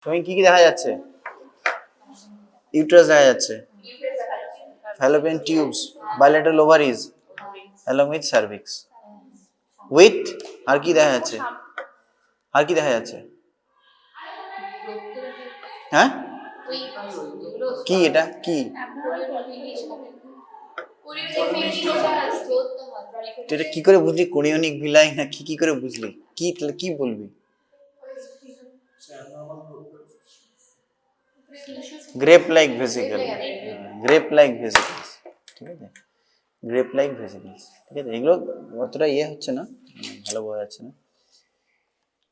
তুমি কি কি দেখা যাচ্ছে? ইউটেরাস দেখা যাচ্ছে, fallopian tubes, bilateral ovaries along with cervix. With আর কি দেখা যাচ্ছে? আর কি দেখা যাচ্ছে? হ্যাঁ, কি এটা কি? তুই এটা কি করে বুঝলি কোরিয়নিক ভিলাই না কি কি করে বুঝলি? কি কি বলবি? Grape like vesicle, grape like ভেসিকলস, ঠিক আছে, গ্রেপ লাইক ভেসিকলস, ঠিক আছে। এগুলো অতটা ইয়ে হচ্ছে না, ভালো বোঝা যাচ্ছে না।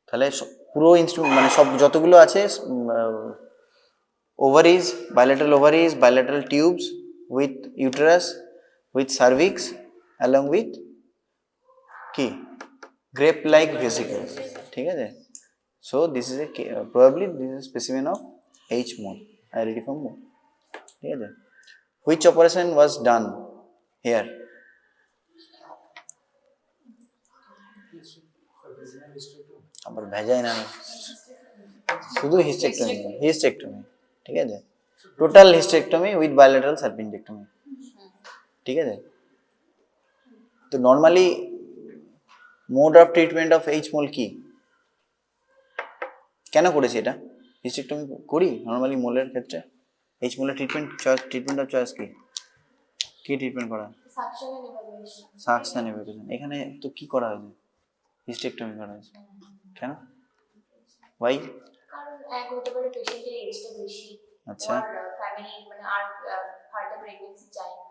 তাহলে পুরো ইনস্ট্রুমেন্ট মানে সব যতগুলো আছে, ovaries, bilateral tubes with uterus, with cervix, along with কি grape like vesicles, ঠিক আছে। So this is a probably this is a specimen of H mole, iridiform mole, ঠিক আছে। Which operation was done here? আবার ভেজাই না, শুধু hysterectomy, ঠিক আছে, total hysterectomy with bilateral salpingectomy, ঠিক আছে। তো normally mode of treatment of H mole কি, কেন করেছি এটা? হিস্টেক্টমি করি নর্মালি মোলের ক্ষেত্রে। এইচ মোলের ট্রিটমেন্ট অফ চয়েস কি, কি ট্রিটমেন্ট করা? Suction evacuation. এখানে তো কি করা হয়েছে? হিস্টেক্টমি করা হয়েছে। কেন? ওয়াই? কারণ এক হতে পারে পেশেন্টের এজটা বেশি, আচ্ছা, ফ্যামিলি মানে আর ফার্দার প্রেগন্যান্সি চাই না,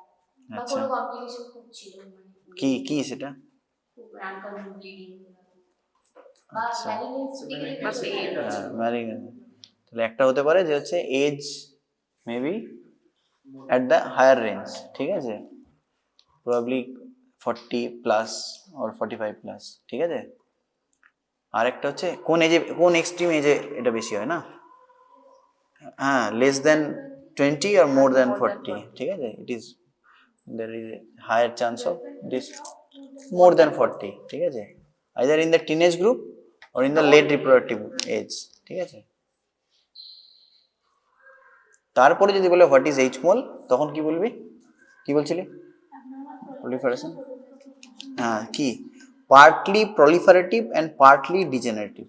বা আচ্ছা, কোনো কমপ্লিকেশন খুব ছিল, কি কি সেটা? খুব আনকমন ব্লিডিং বা আচ্ছা, ম্যালিগনেন্স। তাহলে একটা হতে পারে যে হচ্ছে as maybe at the higher range, ঠিক আছে, প্রবাবলি 40 প্লাস অর 45 প্লাস, ঠিক আছে। আর একটা হচ্ছে কোন এজে, কোন এক্সট্রিম এজে এটা বেশি হয় না, হ্যাঁ, less than 20 or more than 40, ঠিক আছে, it is there is a higher chance of this more than 40, ঠিক আছে, either in the teenage group or in the late reproductive age, ঠিক আছে। তারপরে যদি বলে হোয়াট ইজ এইচ মোল, তখন কি বলবি, কি বলছিলি? প্রলিফারেশন, হ্যাঁ, কি partly proliferative and partly degenerative,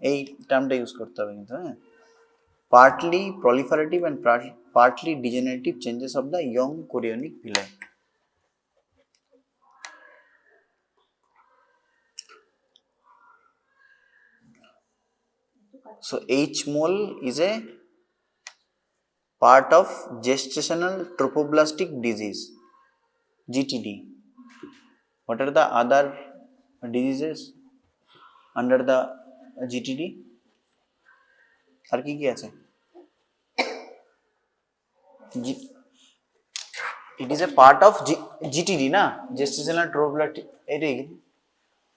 এই টার্মটা ইউজ করতে হবে কিন্তু, হ্যাঁ, partly proliferative and partly degenerative changes of the young chorionic villi. So H mole is a part of gestational trophoblastic disease, GTD. What are the other diseases under the GTD? আর কি কি আছে? It is a part of GTD না, gestational trophoblastic, এটাই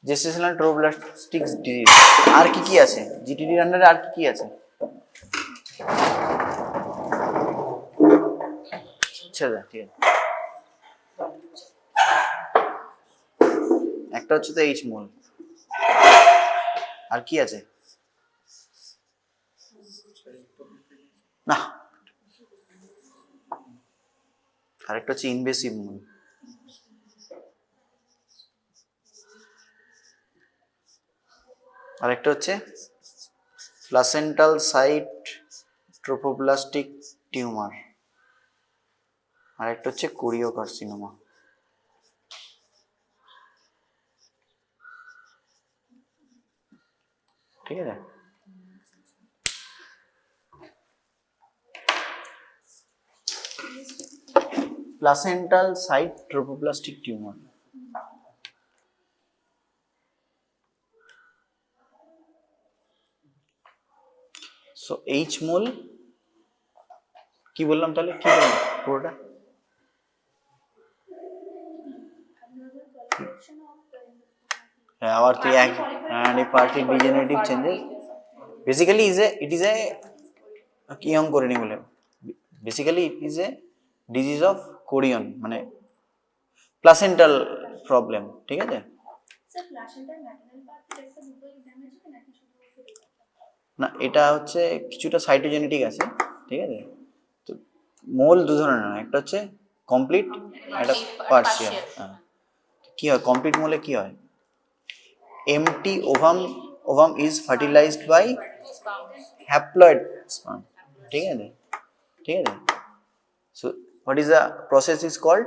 gestational trophoblastic disease। আর কি কি আছে GTD এর আন্ডারে, আর কি কি আছে? আচ্ছা, ঠিক আছে, একটা হচ্ছে তো এইচ মোল, আর কি আছে? না, আরেকটা হচ্ছে ইনভেসিভ মোল, আরেকটা হচ্ছে প্লাসেন্টাল সাইট ট্রোফোব্লাস্টিক টিউমার, আরেকটা হচ্ছে কোরিওকার্সিনোমা, ঠিক আছে। Placental site trophoblastic tumour, so H mole কি বললাম তাহলে, কি বললাম পুরোটা? হ্যাঁ, আবার তুই এক party degenerative changes basically it is a young chorionic বলে, basically it is a disease of chorion, মানে প্লাসেন্টাল প্রবলেম, ঠিক আছে। না, এটা হচ্ছে কিছুটা সাইটোজেনেটিক আছে, ঠিক আছে। তো মোল দু ধরনের হয়, একটা হচ্ছে কমপ্লিট, একটা পার্সিয়াল। হ্যাঁ, কি হয় কমপ্লিট মোলে কি হয়? Empty ovum is fertilized by haploid sperm, ঠিক আছে, ঠিক আছে। So what is the process is called,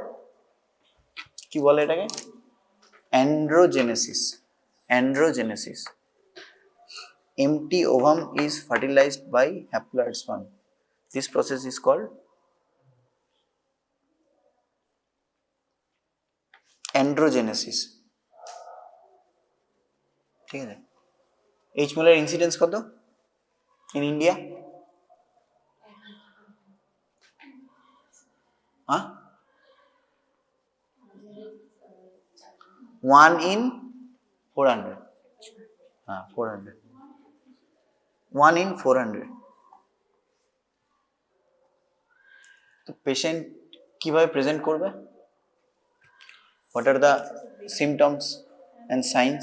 কি বলে এটাকে? অ্যান্ড্রোজেনেসিস। অ্যান্ড্রোজেনেসিস। Empty ovum is fertilized by haploid sperm. This process is called androgenesis. ঠিক আছে। এইচ মোলের ইনসিডেন্স কত ইন ইন্ডিয়া? হ্যাঁ, 1 in 400। হ্যাঁ, 400, 1 in 400। তো পেশেন্ট কিভাবে প্রেজেন্ট করবে? What are the symptoms and science?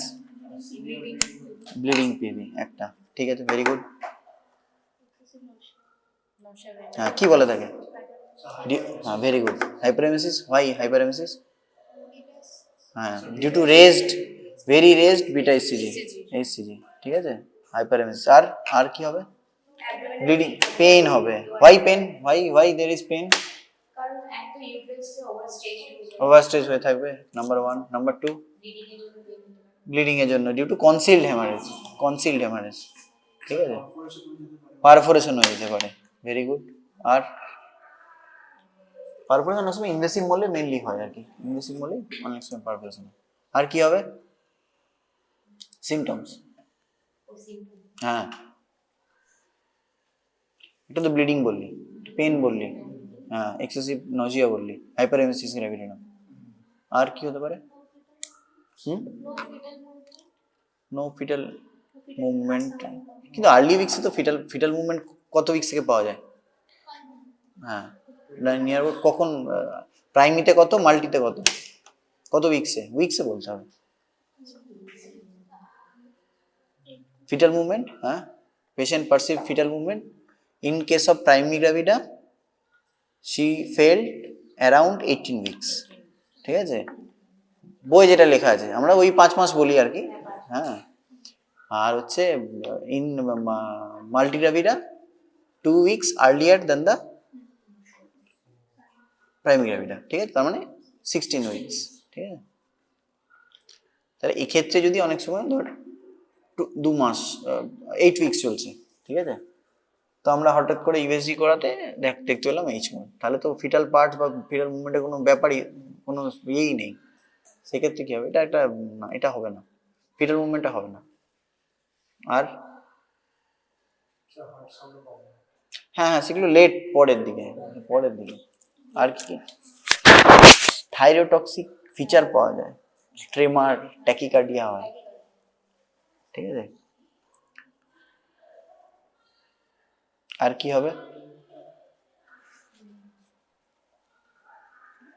Bleeding PB একটা, ঠিক আছে, ভেরি গুড। হ্যাঁ, কি বলে থাকে? হ্যাঁ, very good. Hyperemesis, why hyperemesis? হ্যাঁ, due to raised, very raised beta SCG, SCG, ঠিক আছে, হাইপারএমেসিস। আর কি হবে? ব্লিডিং, পেইন হবে। Why pain? Why there is pain? কারণ একটা ইউটেরাসে ওভারস্টেজ ওভারস্টেজ হয়ে থাকবে, নাম্বার 1। নাম্বার 2, ব্লিডিং এর জন্য ডিউ টু কনসিলড হেমারেজ, কনসিলড হেমারেজ, ঠিক আছে, পারফোরেশন হয়ে যেতে পারে, ভেরি গুড। আর পারফোরেশন অনেক সময় ইনভেসিভ মোলে মেইনলি হয় আর কি, ইনভেসিভ মোলে অনেক সময় পারফোরেশন। আর কি হবে সিমটমস? হ্যাঁ, এটা তো ব্লিডিং বললি, পেন বললি, হ্যাঁ, এক্সেসিভ নজিয়া বললি, হাইপারএমেসিস গ্র্যাভিডিনাম। আর কি হতে পারে? No fetal movement. কিন্তু আর্লি উইক্সে তো ফিটাল মুভমেন্ট কত উইক্স থেকে পাওয়া যায়? হ্যাঁ, নিয়ার কখন? প্রাইমিতে কত, মাল্টিতে কত, কত উইক্সে? উইক্সে বলতে হবে। ফিটাল মুভমেন্ট, হ্যাঁ, patient perceive fetal movement in case of primigravida she felt around 18 weeks, ঠিক আছে, বই যেটা লেখা আছে, আমরা ওই 5 মাস বলি আর কি। হ্যাঁ, আর হচ্ছে in multigravida 2 weeks earlier than the primigravida, ঠিক আছে, তার মানে 16 উইক্স, ঠিক আছে। তাহলে এক্ষেত্রে যদি অনেক সময় ধর 2 মাস 8 উইক্স চলছে, ঠিক আছে, তো আমরা হঠাৎ করে ইউএসজি করাতে দেখতে পেলাম এইচ মোল, তাহলে তো ফিটাল পার্টস বা ফিটাল মুভমেন্টের কোনো ব্যাপারই, কোনো ইয়েই নেই। সেক্ষেত্রে কি হবে? এটা একটা না, এটা হবে না, ফিটাল মুভমেন্টটা হবে না। আর হ্যাঁ হ্যাঁ, সেগুলো লেট, পরের দিকে, পরের দিকে। আর কি থাইরোটক্সিক ফিচার পাওয়া যায়, ট্রেমার, ট্যাকিকার্ডিয়া হয়, ঠিক আছে। আর কি হবে?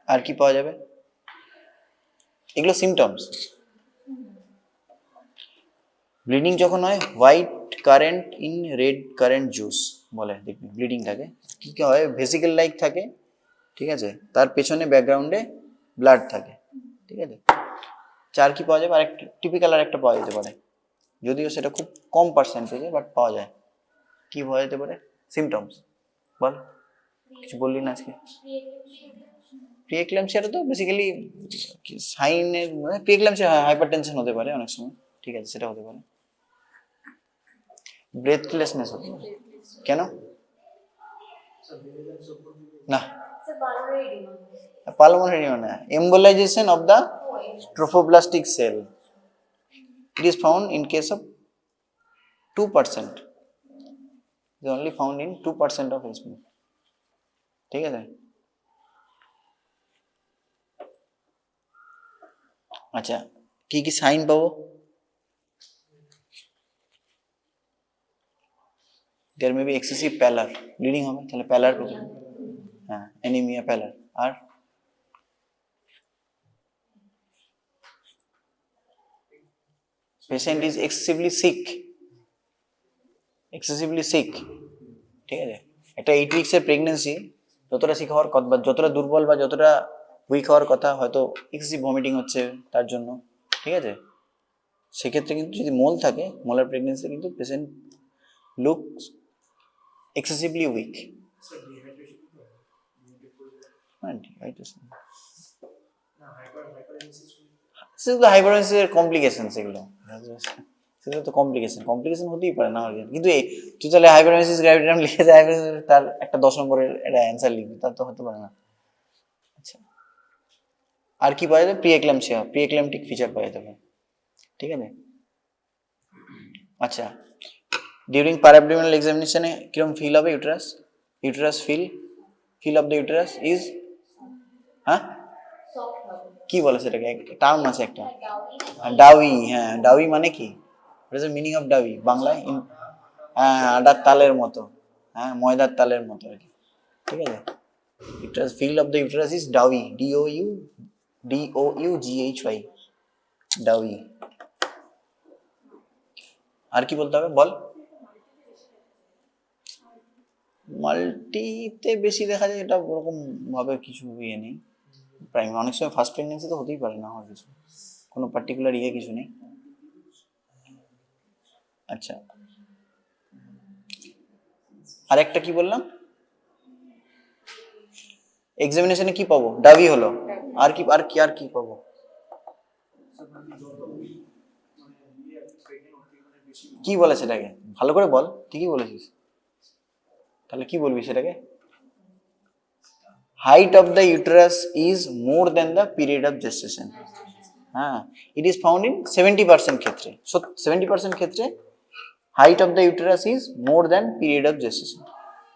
আর কি পাওয়া যাবে? এগুলো সিমটমস। ব্লিডিং যখন হয়, white current in red current juice বলে, দেখবি ব্লিডিং থাকে, কি কি হয়, ভেসিকেল লাইক থাকে, ঠিক আছে, তার পেছনে ব্যাকগ্রাউন্ডে ব্লাড থাকে, ঠিক আছে। চার কি পাওয়া যাবে? আর একটা টিপিক্যাল আর একটা পাওয়া যেতে পারে, যদিও সেটা খুব কম পার্সেন্টেজে, বাট পাওয়া যায়। কি পাওয়া যেতে পারে সিমটমস? বল, কিছু বললি না আজকে। প্রিএক্লাম্পসিয়াটা তো বেসিক্যালি সাইনের, মানে প্রিএক্লাম্পসিয়া হাইপারটেনশন হতে পারে অনেক সময়, ঠিক আছে, সেটা হতে পারে। ব্রেথলেসনেস হতে পারে, কেন? না, পালমোনারি না, embolization of the trophoblastic cell, it is found in case of 2%, it is only found in 2% of HP, ঠিক আছে। আচ্ছা, কি কি সাইন পাবো? there may be excessive pallor, bleeding হবে, তাহলে প্যালার প্রথম, হ্যাঁ, অ্যানিমিয়া, প্যালার। আর patient is excessively sick, excessively sick, ঠিক আছে? একটা 8 উইক্সের প্রেগনেন্সি যতটা সিক হওয়ার কথা বা যতটা দুর্বল বা যতটা উইক হওয়ার কথা, হয়তো এক্সেসিভ ভমিটিং হচ্ছে তার জন্য, ঠিক আছে? সেক্ষেত্রে কিন্তু যদি মোল থাকে, মোলার প্রেগনেন্সি কিন্তু পেশেন্ট লুকস এক্সেসিভলি উইক। হ্যাঁ, ডিহাইড্রেশন সেগুলো হাইপারটেনসিসের কমপ্লিকেশন, সেগুলো তো কমপ্লিকেশন হতেই পারে না অর্গান। কিন্তু এই তুই তাহলে হাইপারটেনসিস গ্র্যাভিটাম লিখে যায়, তার একটা 10 নম্বরের একটা অ্যান্সার লিখবি, তার তো হতে পারে না। আচ্ছা, আর কি পাওয়া যাবে? প্রিএক্ল্যাম্পটিক ফিচার পাওয়া যাবে, ঠিক আছে? আচ্ছা, ডিউরিং প্যারাবডোমিনাল এক্সামিনেশনে কিরকম ফিল হবে uterus feel of the uterus is, হ্যাঁ সফট হবে। কি বলে সেটাকে? টার্ম আছে একটা, ডাউরি ডাউই। হ্যাঁ, ডাউই মানে কি? What is the meaning of doughy বাংলায়? হ্যাঁ, আটার তালের মতো, হ্যাঁ, ময়দার তালের মতো আর কি, ঠিক আছে? Uterus feel of the uterus is doughy, DOUGHY, doughy. আর কি বলতে হবে বল? মাল্টিতে বেশি দেখা যায়, এটা ওরকম ভাবে কিছু ইয়ে নেই। অনেক সময় ফার্স্ট প্রেগনেন্সি তো হতেই পারে না হওয়ার কিছু, কোনো পার্টিকুলার ইয়ে কিছু নেই। আচ্ছা, আরেকটা কি বললাম? এক্সামিনেশনে কি পাবো? ডাবি হলো, আর কি পাবো? কি বলে সেটাকে? ভালো করে বল, ঠিকই বলেছিস। তাহলে কি বলবি সেটাকে? Height of the uterus is more than the period of gestation. হ্যাঁ, ইট ইজ ফাউন্ড ইন 70% ক্ষেত্রে, 70% ক্ষেত্রে height of the uterus is more than period of gestation.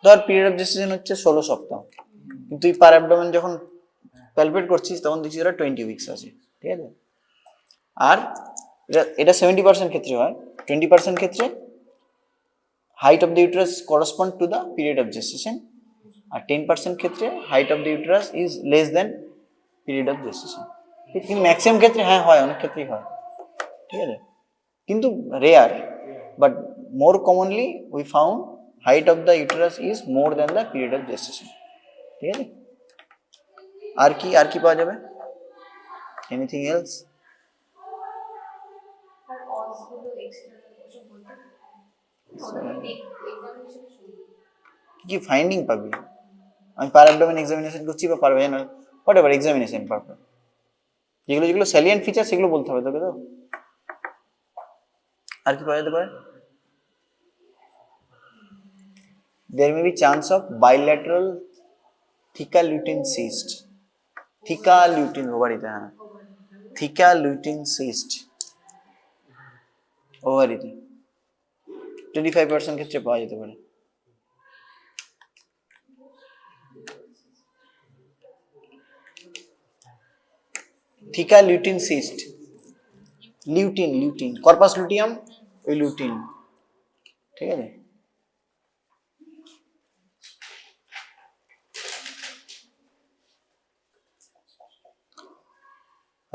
ধর পিরিয়ড অফ জেস্টেশন হচ্ছে 16 সপ্তাহ, কিন্তু তুই পার অ্যাবডোমেন যখন প্যালপেট করছিস তখন দেখছিস ওরা 20 উইকস আছে, ঠিক আছে? আর এটা 70% ক্ষেত্রে হয়। 20% ক্ষেত্রে height of the uterus correspond to the period of gestation, আর 10% ক্ষেত্রে height of the uterus is less than period of gestation. কিন্তু ম্যাক্সিমাম ক্ষেত্রে হ্যাঁ হয়, অনেক ক্ষেত্রেই হয়, ঠিক আছে? কিন্তু rare, but more commonly we found height of the uterus is more than the period of gestation, ঠিক আছে? আর কি পাওয়া যাবে? Anything else? আর অসগুলো এক্সটার্নাল কিছু বলতে এক্সামিনেশন শুরু। কি ফাইন্ডিং পাবি? আমি পার অ্যাবডোমেন এক্সামিনেশন করছি বা পারবে না, হোয়াট এভার এক্সামিনেশন পারবে, যেগুলো স্যালিয়েন্ট ফিচার সেগুলো বলতে হবে তোকে তো। আর কি পাওয়া যেতে পারে? There may be chance of bilateral thicker lutein cyst. Thicker lutein ওভারিতে, হ্যাঁ, thicker lutein cyst ওভারিতে 25% ক্ষেত্রে পাওয়া যেতে পারে। thicker lutein cyst, lutein corpus luteum, ওই লুটিন, ঠিক আছে?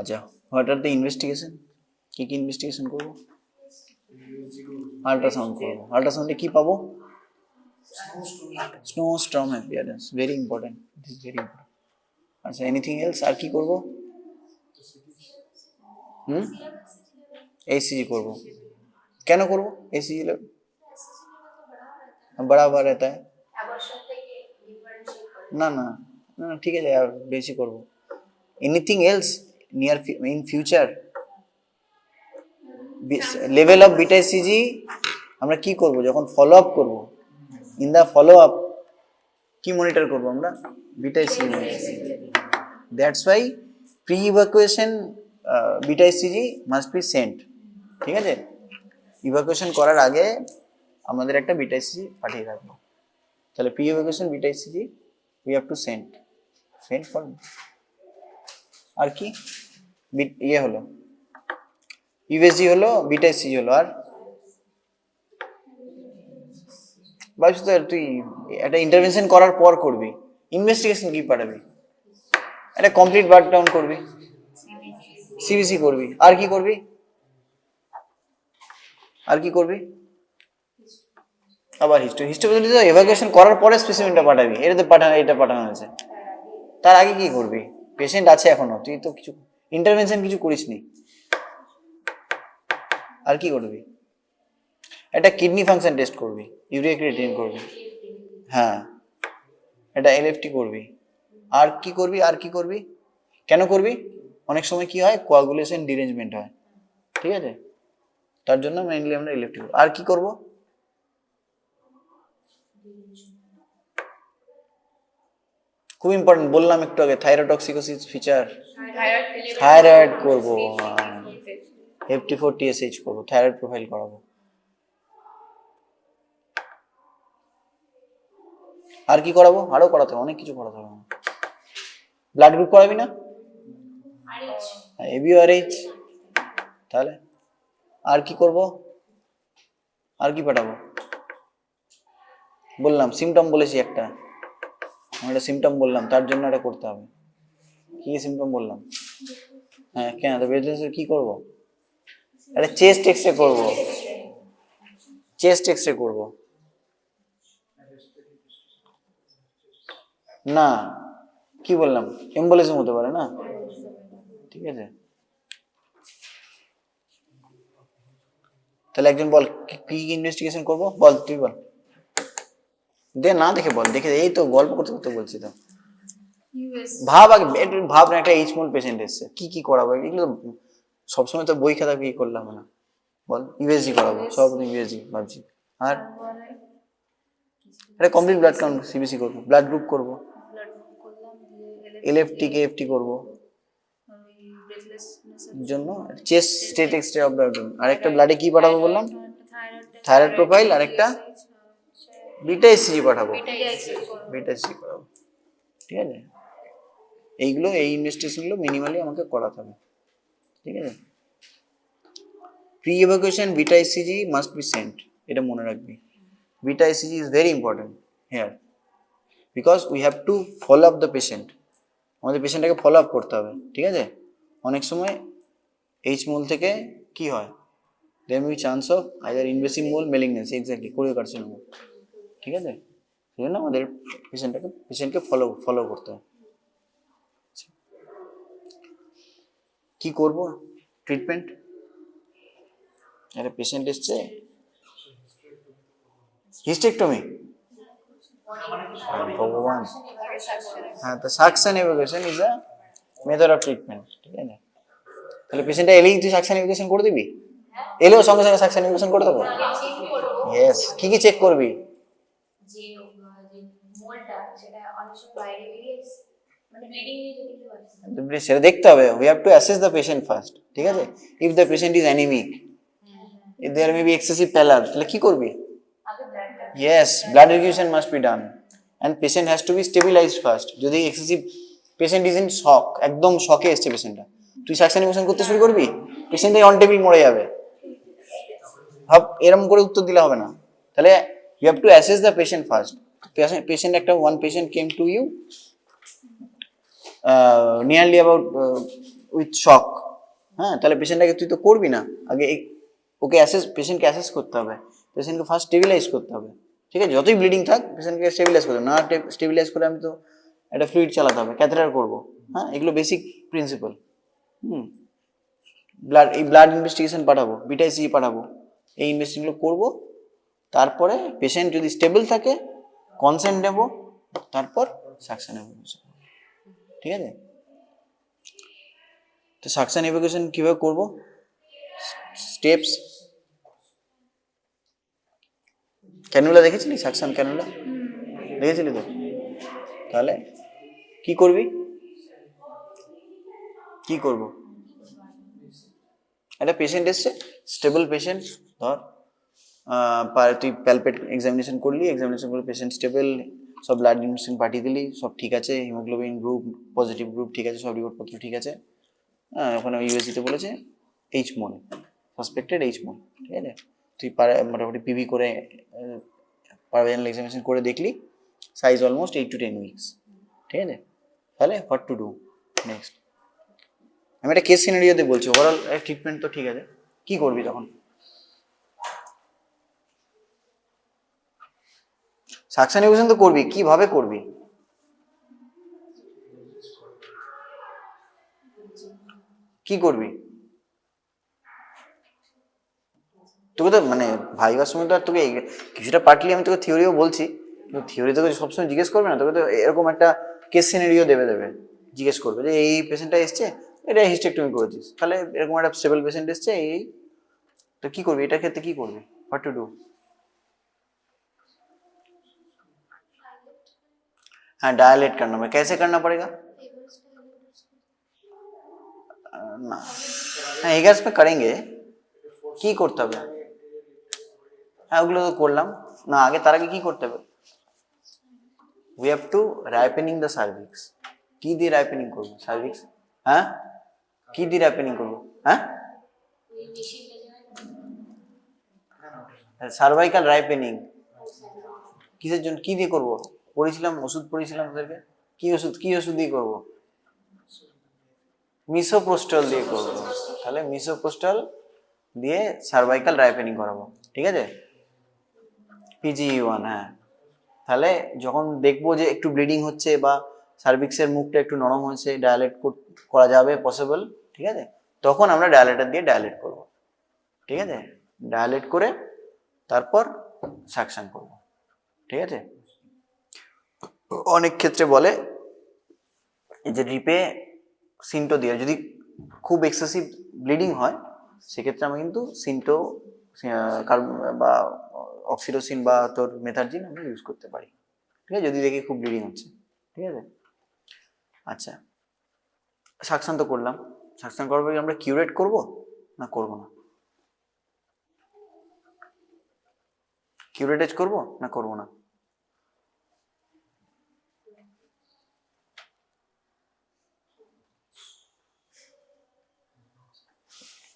আচ্ছা, হোয়াট আর দ্য ইনভেস্টিগেশন? কি ইনভেস্টিগেশন করবো? আল্ট্রাসাউন্ড করবো। আল্ট্রাসাউন্ডে কি পাবো? Snowstorm appearance, very important, this very important. আচ্ছা, এনিথিং এলস? আর কি করবো? एसीजी করবো। কেন করবো एसीजी? बड़ा रहता है। অ্যাবর্শন থেকে ডিফারেন্সিয়েট করে। না না না, ঠিক আছে, আর বেশি করবো। Anything else near in future? Level of beta ACG আমরা কি করব যখন ফলো আপ করবো? ইন দা ফলো আপ কি মনিটর করবো আমরা? Beta ACG monitor. That's why pre evacuation beta ACG must be sent, ঠিক আছে? ইভাকুয়েশন করার আগে আমাদের একটা বিটা এসিজি পাঠিয়ে রাখবো। তাহলে pre evacuation beta HCG we have to sent for. আর কি ইয়ে হলো, ইউএসজি হলো, বিটা এসিজি হলো, আর ভাবছিস তো তুই একটা ইন্টারভেনশন করার পর করবি, ইনভেস্টিগেশন কি পাঠাবি? একটা কমপ্লিট বার্ক ডাউন করবি, সিবিসি করবি, আর কি করবি? আবার হিস্টোপ্যাথোলজি তো এভাকুয়েশন করার পরে স্পেসিমেনটা পাঠাবি, এটা পাঠানো হয়েছে। তার আগে কি করবি? পেশেন্ট আছে এখনো, তুই তো কিছু ইন্টারভেনশন কিছু করিসনি। আর কি করবি? একটা কিডনি ফাংশন টেস্ট করবি, ইউরিয়া ক্রিয়েটিনিন করবি, হ্যাঁ এটা এলএফটি করবি। আর কি করবি? কেন করবি? অনেক সময় কি হয়, কোয়াগুলেশন ডিরেঞ্জমেন্ট হয়, ঠিক আছে, তার জন্য মেইনলি আমরা এলএফটি করব। আর কি করব? খুব ইম্পর্টেন্ট, বললাম একটু আগে, থাইরোটক্সিকোসিস ফিচার, থাইরয়েড করব, FT4 TSH করব, থাইরয়েড প্রোফাইল করাবো। আর কি করাবো? আরো করাতে হবে, অনেক কিছু করাতে হবে। ব্লাড গ্রুপ করাবি না? এবি আর এইচ। তাহলে আর কি করব? আর কি পাঠাবো? বললাম সিমটম বলেছি একটা, একটা সিমটম বললাম, তার জন্য এটা করতে হবে। কি সিমটম বললাম? হ্যাঁ কেন তো বেডলেন্সের কি করব? একটা চেস্ট এক্সরে করব, চেস্ট এক্সরে করব। না কি বললাম, এম্বোলিজম হতে পারে না, ঠিক আছে। তাহলে একজন বল কি ইনভেস্টিগেশন করব, বল তুই বল, দে না দেখে বল, দেখে এই তো গল্প করতে করতে বলছি তো। ভাব আগে, একটু ভাব না, একটা এইচ মোল পেশেন্ট এসছে, কি করাবো? এগুলো সবসময় তো বই খাতা কি করলাম না, বল ইউএসজি করাবো, সব ইউএসজি ভাবছি। আর একটা কমপ্লিট ব্লাড কাউন্ট সিবিসি করবো, ব্লাড গ্রুপ করবো, এলএফটি কেএফটি করবো জন্য, chest state X-ray of blood, আর একটা ব্লাডে কি পাঠাবো বললাম? থাইরয়েড প্রোফাইল, আর একটা বিটা এসসিজি পাঠাবো, বিটা এসসিজি করাবো, ঠিক আছে। এইগুলো, এই ইনভেস্টিগেশনগুলো মিনিমালি আমাকে করাতে হবে, ঠিক আছে। Pre evacuation beta SCG must be sent, এটা মনে রাখবি। Beta SCG is very important here, because we have to follow up the patient, আমাদের পেশেন্টটাকে ফলো আপ করতে হবে, ঠিক আছে। অনেক সময় এইচ মোল থেকে কি হয়, there may be chance of either invasive mole malignancy, exactly choriocarcinoma, ঠিক আছে। সেই জন্য আমাদের পেশেন্টকে ফলো করতে হয়। কি করব ট্রিটমেন্ট? একটা পেশেন্ট এসছে, হিস্টেক্টমি, ভগবান, হ্যাঁ তো suction evacuation is a method of treatment, ঠিক আছে। তাহলে পেশেন্টটা এলেই তুই সাকশন এভাকুয়েশন করে দিবি? এলেও সঙ্গে সঙ্গে সাকশন এভাকুয়েশন করে দেবো? ইয়েস। কি চেক করবি? যে মোলটা সেটা অনেক সময় বাইরে বেরিয়ে মানে ব্লিডিং নিয়ে যদি কি হয় সেটা দেখতে হবে, we have to assess the patient first, ঠিক আছে। If the patient is anaemic, if there may be excessive pallor, তাহলে কি করবি? আগে ব্লাডটা Yes, blood refusion must be done and patient has to be stabilized first. যদি excessive patient is in shock, একদম শকে এসছে পেশেন্টটা, তুই সাকশন ইমোশন করতে শুরু করবি, পেশেন্ট অন টেবিল মরে যাবে। ভাব, এরকম করে উত্তর দিলে হবে না। তাহলে you have to assess the patient first. Patient একটা one patient came to you nearly about with shock, হ্যাঁ, তাহলে পেশেন্টটাকে তুই তো করবি না, আগে ওকে পেশেন্টকে অ্যাসেস করতে হবে, পেশেন্টকে ফার্স্ট স্টেবিলাইজ করতে হবে, ঠিক আছে। যতই ব্লিডিং থাক পেশেন্টকে স্টেবিলাইজ করতে হবে, না স্টেবিলাইজ করে আমি তো একটা ফ্লুইড চালাতে হবে, ক্যাথেটার করবো, হ্যাঁ, এগুলো বেসিক প্রিন্সিপাল। ব্লাড ইনভেস্টিগেশন পাঠাবো, বিটাইসি পাঠাবো, এই ইনভেস্টিগেশনগুলো করবো, তারপরে পেশেন্ট যদি স্টেবল থাকে কনসেন্ট নেব, তারপর সাকশন এভাকুয়েশন, ঠিক আছে। তো সাকশন এভাকুয়েশন কিভাবে করব, স্টেপস, ক্যানুলা দেখেছিলি? সাকশন ক্যানুলা দেখেছিলি তো? তাহলে কি করবি? কি করব? একটা পেশেন্ট এসছে, স্টেবল পেশেন্ট, ধর তুই প্যালপেট এক্সামিনেশন করলি, এক্সামিনেশন করে পেশেন্ট স্টেবল, সব ব্লাড ইনভেস্টিগেশন পাঠিয়ে দিলি, সব ঠিক আছে, হিমোগ্লোবিন গ্রুপ পজিটিভ গ্রুপ ঠিক আছে, সব রিপোর্টপত্র ঠিক আছে, হ্যাঁ, ওখানে ইউএসজিতে বলেছে এইচ মোল, সাসপেক্টেড এইচ মোল, ঠিক আছে। তুই মোটামুটি পিভি করে পারভেনাল এক্সামিনেশন করে দেখলি সাইজ অলমোস্ট 8 to 10 উইকস, ঠিক আছে। তাহলে হোয়াট টু ডু নেক্সট? আমি একটা কেস সিনারিওতে বলছি, ওভারঅল ট্রিটমেন্ট তো ঠিক আছে, কি করবি তখন? সাকশন ইভ্যাকুয়েশন তো করবি, কিভাবে করবি? কি করবি? তোকে তো মানে ভাইবার সময় তো আর তোকে কিছুটা পার্টলি আমি তোকে থিওরিও বলছি, কিন্তু থিওরি তোকে সবসময় জিজ্ঞেস করবে না, তোকে তো এরকম একটা কেস সিনারিও দেবে জিজ্ঞেস করবে যে এই পেশেন্টটা এসছে, এটা হিস্টেক্টমি করেছিস, তাহলে এরকম একটা স্টেবল পেশেন্ট এসছে, এই তো কি করবি, এটার ক্ষেত্রে কি করবি, হোয়াট টু ডু? हाँ डायलेट करना पड़ेगा, कैसे करना पड़ेगा? ना হ্যাঁ এগাস में करेंगे, কি করতে হবে? হ্যাঁ ওগুলো তো করলাম না, আগে তার আগে কি করতে হবে? We have to ripening the cervix. কি দিয়ে রাইপেনিং করবো সার্ভিক্স? হ্যাঁ কি দিয়ে রাইপেনিং করবো? হ্যাঁ সার্ভাইকাল রাইপেনিং কিসের জন্য, কি দিয়ে করবো? পড়েছিলাম, ওষুধ পড়েছিলাম তোদেরকে, কি ওষুধ দিয়ে করবো? মিসোপ্রোস্টল দিয়ে করবো। তাহলে মিসোপ্রোস্টল দিয়ে সার্ভাইকাল রাইপেনিং করাবো, ঠিক আছে? PGE1 হ্যাঁ। তাহলে যখন দেখবো যে একটু ব্লিডিং হচ্ছে বা সার্ভিক্সের মুখটা একটু নরম হয়েছে, ডায়ালেট করা যাবে পসিবল, ঠিক আছে, তখন আমরা ডায়ালেটার দিয়ে ডায়ালেট করব, ঠিক আছে? ডায়ালেট করে তারপর সাকশন করব, ঠিক আছে? অনেক ক্ষেত্রে বলে এই যে রিপে সিন্টো দিয়ে, যদি খুব এক্সেসিভ ব্লিডিং হয় সেক্ষেত্রে আমরা কিন্তু সিন্টো বা অক্সিটোসিন বা তোর মেথার্জিন আমরা ইউজ করতে পারি, ঠিক আছে, যদি দেখি খুব ব্লিডিং হচ্ছে, ঠিক আছে? আচ্ছা সাকশন তো করলাম, সাকশন করার পরে আমরা কিউরেট করব না করব না? কিউরেটেজ করব না করব না?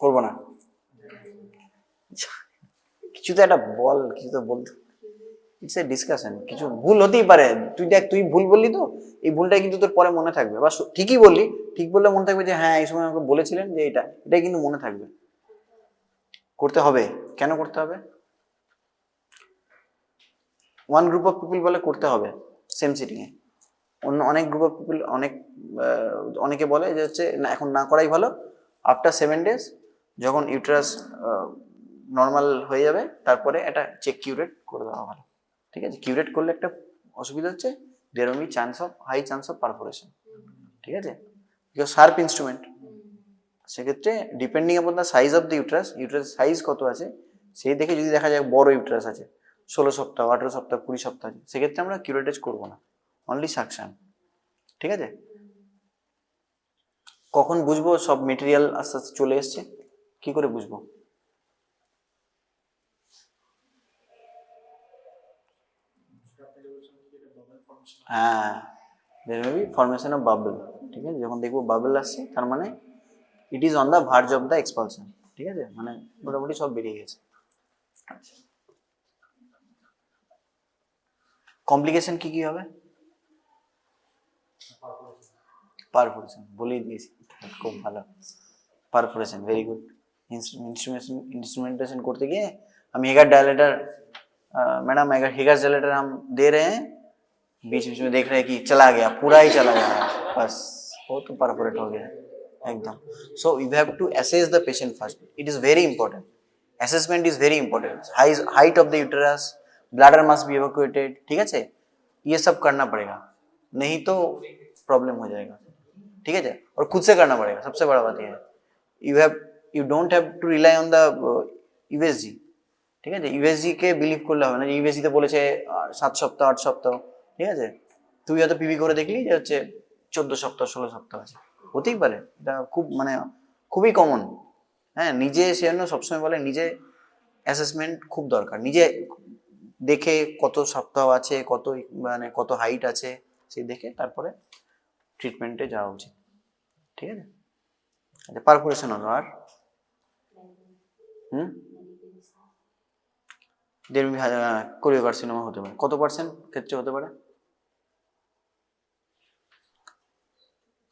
করব না? কিছু তো একটা বল, কিছু তো বলতে, ইটস এ ডিসকাশন, কিছু ভুল হতেই পারে, তুই দেখ তুই ভুল বললি তো, এই ভুলটা কিন্তু তোর পরে মনে থাকবে, বা ঠিকই বললি, ঠিক বললে মনে থাকবে যে হ্যাঁ এই সময় আমাকে বলেছিলেন যে এটাই কিন্তু মনে থাকবে। করতে হবে, কেন করতে হবে? ওয়ান গ্রুপ অফ পিপল বলে করতে হবে সেম সিটিং এ, অন্য অনেক গ্রুপ অফ পিপল অনেকে বলে যে হচ্ছে না এখন না করাই ভালো, আফটার 7 days যখন ইউট্রাস নর্মাল হয়ে যাবে তারপরে একটা চেক কিউরেট করে দেওয়া ভালো, ঠিক আছে? কিউরেট করলে একটা অসুবিধা হচ্ছে there will be high chance of perforation, ঠিক আছে, বিকজ শার্প ইনস্ট্রুমেন্ট। সেক্ষেত্রে depending upon the size of the uterus size কত আছে সেই দেখে যদি দেখা যায় বড় ইউট্রাস আছে 16 সপ্তাহ 18 সপ্তাহ 20 সপ্তাহ আছে, সেক্ষেত্রে আমরা কিউরেটেজ করবো না, অনলি সাকশন, ঠিক আছে? কখন বুঝবো সব মেটেরিয়াল আস্তে আস্তে চলে এসছে, কি করে বুঝবো? হ্যাঁ there may be formation of bubble, ঠিক আছে, যখন দেখবো বাবল আসছে তার মানে it is on the verge of the expulsion, ঠিক আছে, মানে মোটামুটি সব বেরিয়ে গেছে। কমপ্লিকেশন কি কি হবে? পারফোরেশন বলেই দিয়েছি, খুব ভালো, পারফোরেশন ভেরি গুড। इंस्ट्रूमेंटेशन करते गए हम हेगर डायलेटर, मैडम अगर हेगर डायलेटर हम दे रहे हैं, बीच बीच में देख रहे हैं कि चला गया, पूरा ही चला गया, बस वो तो परफोरेट हो गया एकदम। So you have to assess the patient first, it is very important, assessment is very important, height of the uterus, bladder must be evacuated, ठीक है, ये सब करना पड़ेगा, नहीं तो प्रॉब्लम हो जाएगा, ठीक है, और खुद से करना पड़ेगा, सबसे बड़ा बात यह है, you don't have to rely on the USG, ঠিক আছে? ইউএসজি কে বিলিভ করলে হবে না, ইউএসজি তে বলেছে 7 সপ্তাহ 8 সপ্তাহ, ঠিক আছে, তুই হয়তো পিবি করে দেখলি যে হচ্ছে 14 সপ্তাহ 16 সপ্তাহ আছে, হতেই পারে, এটা খুব মানে খুবই কমন। হ্যাঁ নিজে সেজন্য সবসময় বলে নিজে অ্যাসেসমেন্ট খুব দরকার, নিজে দেখে কত সপ্তাহ আছে, কত মানে কত হাইট আছে সেই দেখে তারপরে ট্রিটমেন্টে যাওয়া উচিত, ঠিক আছে? আচ্ছা পারফোরেশন হলো, আর কোরিওকার্সিনোমা হতে পারে, কত পার্সেন্ট ক্ষেত্রে হতে পারে?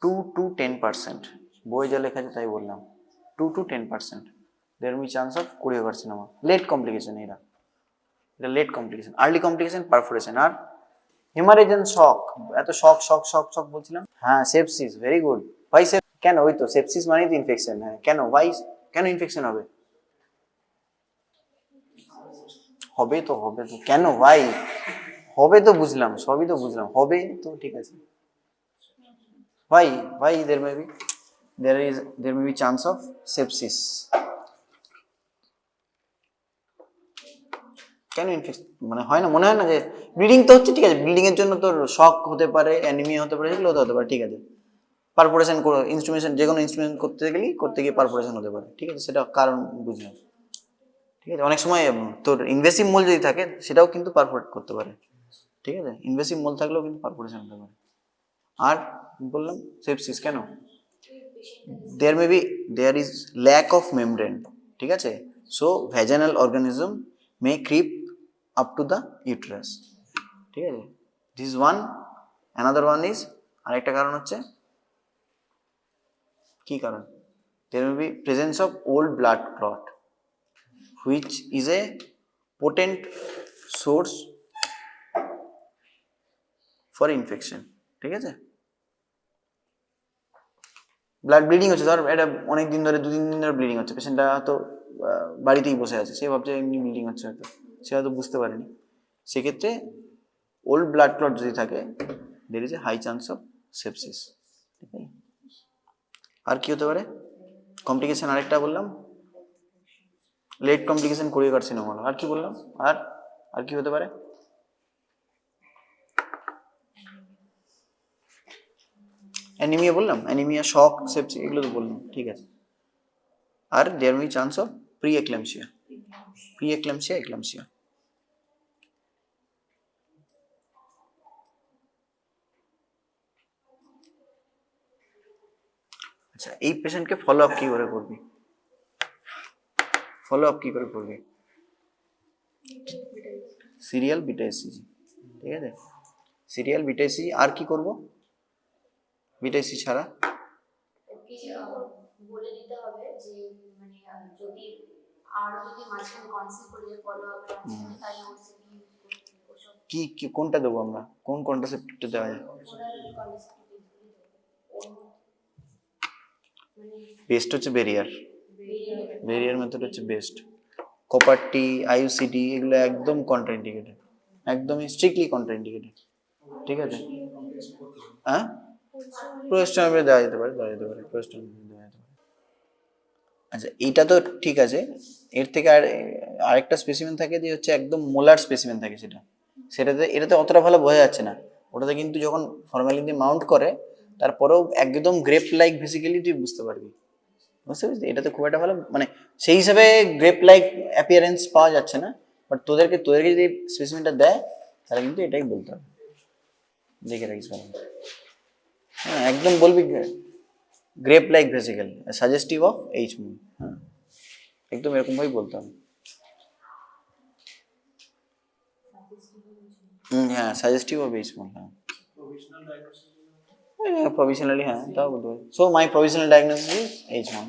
2 to 10%, বই যা লেখা আছে তাই বললাম, 2 to 10% there be chance of choriocarcinoma, late complication, এরা এটা late complication. Early complication perforation. আর হেমারেজ এন্ড শক, এত শক শক শক শক বলছিলাম, হ্যাঁ সেপসিস, ভেরি গুড। ভাই কেন, ওই তো সেপসিস মানেই তো ইনফেকশন। হ্যাঁ কেন, ভাই কেন ইনফেকশন হবে? হবে তো, হবে তো, কেন ভাই হবে তো, বুঝলাম, সবই তো বুঝলাম, হবে তো, ঠিক আছে ভাই। ভাই there may be chance of sepsis। কেন ইনফেকশন মানে হয় না, মনে হয় না যে ব্লিডিং তো হচ্ছে, ঠিক আছে, ব্লিডিং এর জন্য তোর শক হতে পারে, অ্যানিমিয়া হতে পারে, এগুলো হতে পারে, ঠিক আছে। পারফোরেশন ইনস্ট্রুমেশন, যে কোনো ইনস্ট্রুমেন্ট করতে গিয়ে পারফোরেশন হতে পারে, ঠিক আছে, সেটা কারণ বুঝলাম, ঠিক আছে। অনেক সময় তোর ইনভেসিভ মোল যদি থাকে সেটাও কিন্তু পারফোরেট করতে পারে, ঠিক আছে, ইনভেসিভ মোল থাকলেও কিন্তু পারফোরেশন হতে পারে। আর বললাম সেপসিস কেন, there is lack of membrane, ঠিক আছে, so vaginal organism may creep up to the uterus, ঠিক আছে, this one. Another one is, আরেকটা কারণ হচ্ছে, কি কারণ, there will be presence of old blood clot which is a potent source for infection, ঠিক আছে। ব্লাড ব্লিডিং হচ্ছে, ধর এটা অনেক দিন ধরে, 2-3 দিন ধরে ব্লিডিং হচ্ছে, পেশেন্টটা হয়তো বাড়িতেই বসে আছে, সে ভাবছে এমনি ব্লিডিং হচ্ছে, হয়তো সে হয়তো বুঝতে পারেনি, সেক্ষেত্রে ওল্ড ব্লাড ক্লট যদি থাকে, there is a high chance of sepsis, ঠিক আছে। আর কি হতে পারে কমপ্লিকেশন, আরেকটা বললাম লেট কমপ্লিকেশন কোরিও কার্সিনোমা। আর কি বললাম, আর কি হতে পারে, অ্যানিমিয়া বললাম, অ্যানিমিয়া, শক, সেপসিস, এগুলো তো বললাম, ঠিক আছে। আর there may chance of pre eclampsia, eclampsia. আচ্ছা, এই পেশেন্টকে ফলো আপ কি করে করবি, সিরিয়াল বিটা এসিজি, ঠিক আছে, সিরিয়াল বিটা এসিজি। আর কি করব বিটা এসিজি ছাড়া? ওকে বলে দিতে হবে যে মানে যদি মাঝখানে কনসেপ্ট করে ফলো আপ আছে তাহলে ওর সাথে ইউজ করতে ওসব কি কোনটা দেবো আমরা, কোন কন্ট্রাসেপ্টিভটা দেওয়া যায়? ওরাল কনসেপ্ট বেস্ট হচ্ছে বেরিয়ার মেথড হচ্ছে বেস্ট। কপার টি, আইইউসিডি, এগুলো একদম কন্ট্রাইন্ডিকেটেড, একদমই স্ট্রিক্টলি কন্ট্রাইন্ডিকেটেড, ঠিক আছে। হ্যাঁ, প্রোস্টামিল দেওয়া যেতে পারে, প্রোস্টামিল দেওয়া যেতে পারে। আচ্ছা, এইটা তো ঠিক আছে, এর থেকে আরেকটা স্পেসিমেন থাকে যে হচ্ছে একদম মোলার স্পেসিমেন থাকে, এটাতে অতটা ভালো বোঝা যাচ্ছে না। ওটাতে কিন্তু যখন ফর্মালিন দিয়ে মাউন্ট করে, তারপরেও একদম গ্রেপ লাইক বেসিক্যালি তুই বুঝতে পারবি, এটাতে খুব একটা ভালো মানে সেই হিসাবে গ্রেপ লাইক অ্যাপিয়ারেন্স পাওয়া যাচ্ছে না, বাট তোদেরকে যদি স্পেসিমেনটা দেয় তাহলে কিন্তু এটাই বলতে হবে, দেখে রাখিস ভালো। হ্যাঁ, একদম বলবি grape like vesicle suggestive of H mole, হ্যাঁ একদম এরকম ভাবেই বলতে হবে। হ্যাঁ, সাজেস্টিভ অফ এইচ মুন, হ্যাঁ প্রভিশনালি, হ্যাঁ তাও বলতে পারি। So my provisional diagnosis is H mole.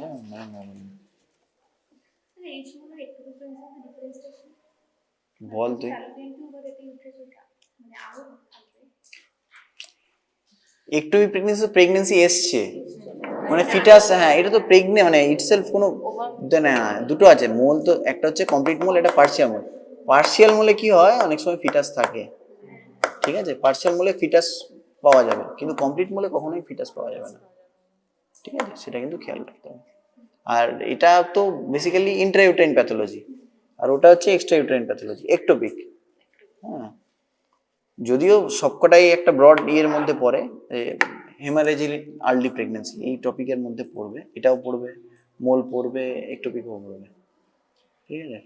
বল তুই, একটু প্রেগনেন্সি এসছে মানে ফিটাস, হ্যাঁ এটা তো প্রেগনেন্ট মানে ইটসেলফ কোনো না, দুটো আছে মোল, তো একটা হচ্ছে কমপ্লিট মোল, এটা পার্শিয়াল মোলে কি হয়, অনেক সময় ফিটাস থাকে, ঠিক আছে, পার্শিয়াল মোলে ফিটাস পাওয়া যাবে, কিন্তু কমপ্লিট মোলে কখনোই ফিটাস পাওয়া যাবে না, ঠিক আছে, সেটা কিন্তু খেয়াল রাখতে হবে। আর এটা তো বেসিক্যালি ইন্ট্রাইউটেরাইন প্যাথোলজি, আর ওটা হচ্ছে এক্সট্রা ইউটেরাইন প্যাথোলজি, একটোপিক। হ্যাঁ, যদিও সবকটাই একটা ব্রড ইয়ের মধ্যে পড়ে, হেমারেজি আর্লি প্রেগনেন্সি এই টপিকের মধ্যে পড়বে, এটাও পড়বে, মোল পড়বে, একটোপিকও পড়বে, ঠিক আছে।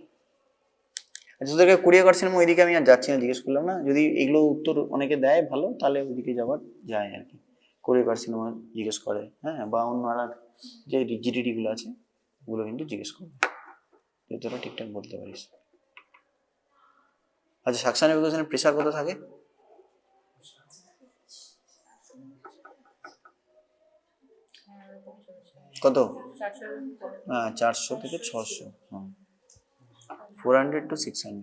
আচ্ছা, তোদেরকে কোরিয়া কার্সিনোমা ওইদিকে আমি আর যাচ্ছি না, জিজ্ঞেস করলাম না, যদি এগুলো উত্তর অনেকে দেয় ভালো, তাহলে ওইদিকে যাওয়ার যায় আর কি, কোরিয়া কার্সিনোমা জিজ্ঞেস করে, হ্যাঁ, বা অন্য আর যে জিডিডি গুলো আছে ওগুলো কিন্তু জিজ্ঞেস করবে, তোরা ঠিকঠাক বলতে পারিস। আচ্ছা, সাকশন এভোকেশনের প্রেশার কত থাকে? কত? 400 থেকে 600, 400 to 600।